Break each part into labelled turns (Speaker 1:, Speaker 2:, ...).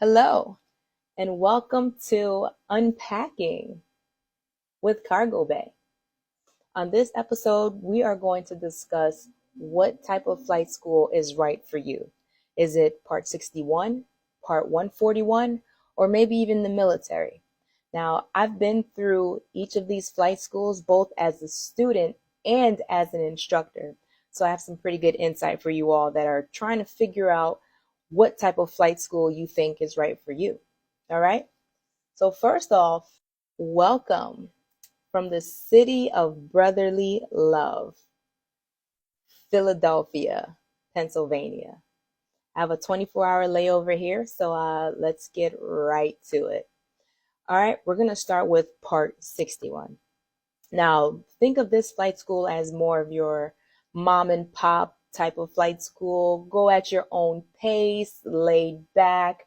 Speaker 1: Hello, and welcome to Unpacking with Cargo Bay. On this episode, we are going to discuss what type of flight school is right for you. Is it Part 61, Part 141, or maybe even the military? Now, I've been through each of these flight schools both as a student and as an instructor. So I have some pretty good insight for you all that are trying to figure out what type of flight school you think is right for you. All right? So, first off, welcome from the city of brotherly love, Philadelphia, Pennsylvania. I have a 24-hour layover here, so let's get right to it. All right, we're going to start with Part 61. Now, think of this flight school as more of your mom and pop type of flight school. Go at your own pace, laid back.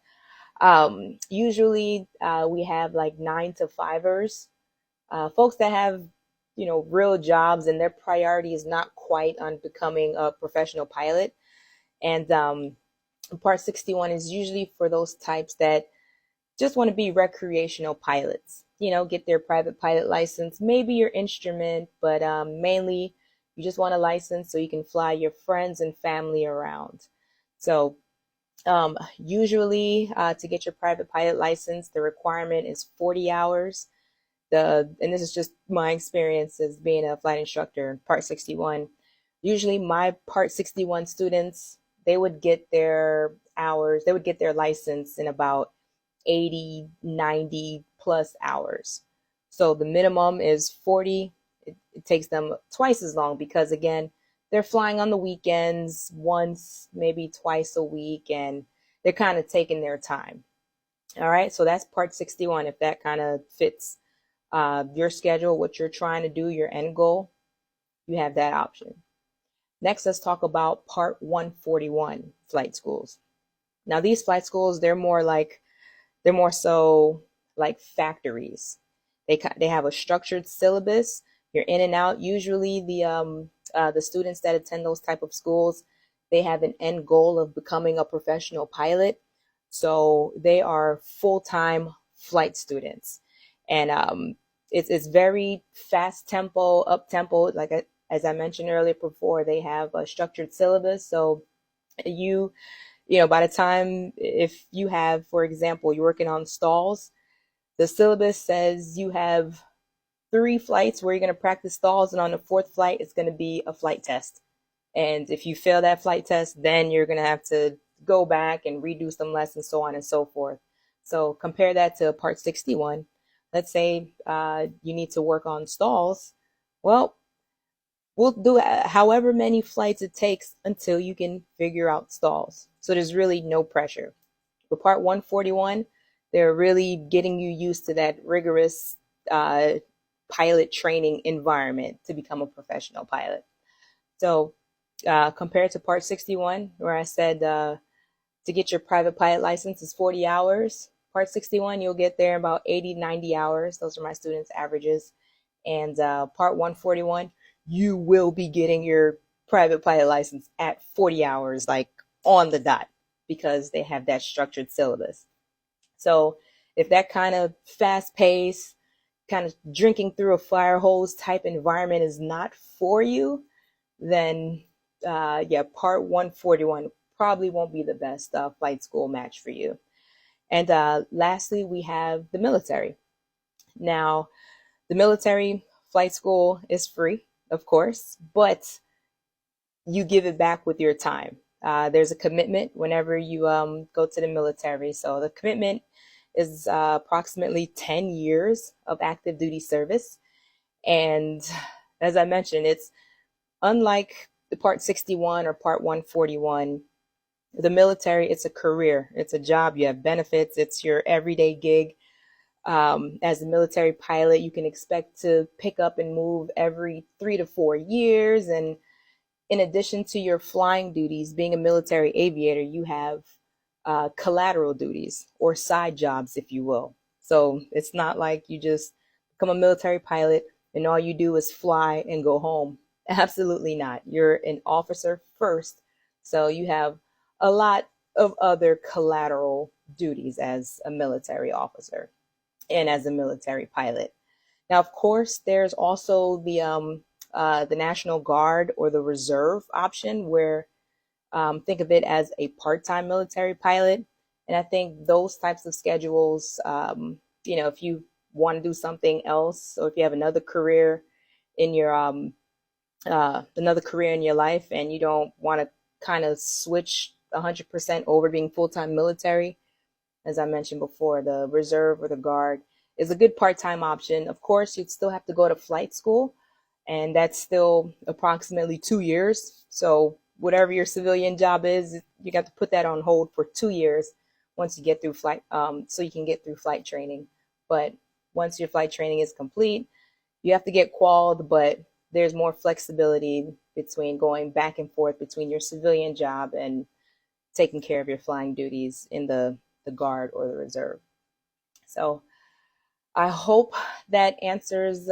Speaker 1: Usually, we have like 9 to 5ers, folks that have, real jobs and their priority is not quite on becoming a professional pilot. And Part 61 is usually for those types that just want to be recreational pilots, get their private pilot license, maybe your instrument, but mainly you just want a license so you can fly your friends and family around. So usually to get your private pilot license, the requirement is 40 hours. And this is just my experience as being a flight instructor in Part 61. Usually my Part 61 students, they would get their hours, they would get their license in about 80, 90 plus hours. So the minimum is 40. It takes them twice as long because, again, they're flying on the weekends once, maybe twice a week, and they're kind of taking their time. All right, so that's Part 61. If that kind of fits your schedule, what you're trying to do, your end goal, you have that option. Next, let's talk about Part 141 flight schools. Now, these flight schools, they're more so like factories. They have a structured syllabus. You're in and out. Usually, the students that attend those type of schools, they have an end goal of becoming a professional pilot. So they are full-time flight students, and it's very fast tempo, up tempo. As I mentioned earlier before, they have a structured syllabus. So you by the time, if you have, for example, you're working on stalls, the syllabus says you have 3 flights where you're going to practice stalls, and on the fourth flight, it's going to be a flight test. And if you fail that flight test, then you're going to have to go back and redo some lessons, so on and so forth. So compare that to Part 61. Let's say you need to work on stalls. Well, we'll do however many flights it takes until you can figure out stalls. So there's really no pressure. For Part 141, they're really getting you used to that rigorous uh, pilot training environment to become a professional pilot. So compared to Part 61, where I said to get your private pilot license is 40 hours, Part 61, you'll get there in about 80, 90 hours. Those are my students' averages. And Part 141, you will be getting your private pilot license at 40 hours, like on the dot, because they have that structured syllabus. So if that kind of fast pace, kind of drinking through a fire hose type environment is not for you, then yeah, Part 141 probably won't be the best flight school match for you. And lastly, we have the military. Now, the military flight school is free, of course, but you give it back with your time. There's a commitment whenever you go to the military. So the commitment is approximately 10 years of active duty service. And as I mentioned, it's unlike the Part 61 or Part 141. The military, it's a career, it's a job, you have benefits, it's your everyday gig. As a military pilot, you can expect to pick up and move every 3 to 4 years. And in addition to your flying duties, being a military aviator, you have collateral duties or side jobs, if you will. So it's not like you just become a military pilot and all you do is fly and go home. Absolutely not. You're an officer first. So you have a lot of other collateral duties as a military officer and as a military pilot. Now, of course, there's also the National Guard or the Reserve option, where think of it as a part-time military pilot. And I think those types of schedules, if you want to do something else, or if you have another career in your life, and you don't want to kind of switch 100% over being full-time military, as I mentioned before, the reserve or the guard is a good part-time option. Of course, you'd still have to go to flight school, and that's still approximately 2 years. So whatever your civilian job is, you got to put that on hold for 2 years once you get through flight, so you can get through flight training. But once your flight training is complete, you have to get qualified, but there's more flexibility between going back and forth between your civilian job and taking care of your flying duties in the guard or the reserve. So I hope that answers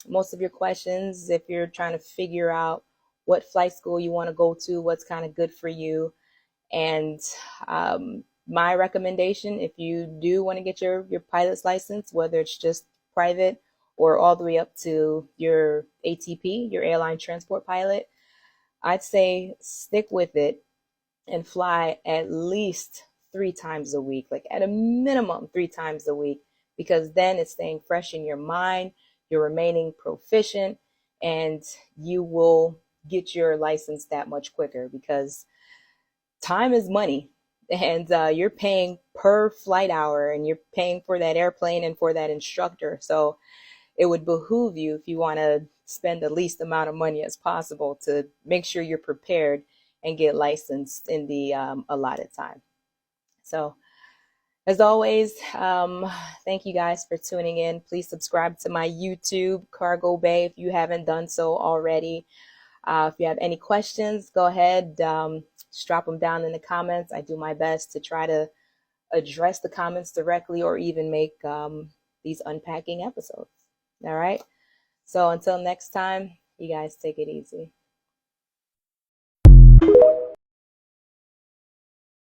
Speaker 1: most of your questions. If you're trying to figure out what flight school you want to go to, what's kind of good for you. And my recommendation, if you do want to get your pilot's license, whether it's just private or all the way up to your ATP, your airline transport pilot, I'd say stick with it and fly at least 3 times a week, like at a minimum 3 times a week, because then it's staying fresh in your mind, you're remaining proficient, and you will get your license that much quicker, because time is money, and you're paying per flight hour, and you're paying for that airplane and for that instructor. So it would behoove you, if you want to spend the least amount of money as possible, to make sure you're prepared and get licensed in the allotted time. So as always, thank you guys for tuning in. Please subscribe to my YouTube, Cargo Bay, if you haven't done so already. If you have any questions, go ahead, just drop them down in the comments. I do my best to try to address the comments directly, or even make these unpacking episodes. All right. So until next time, you guys take it easy.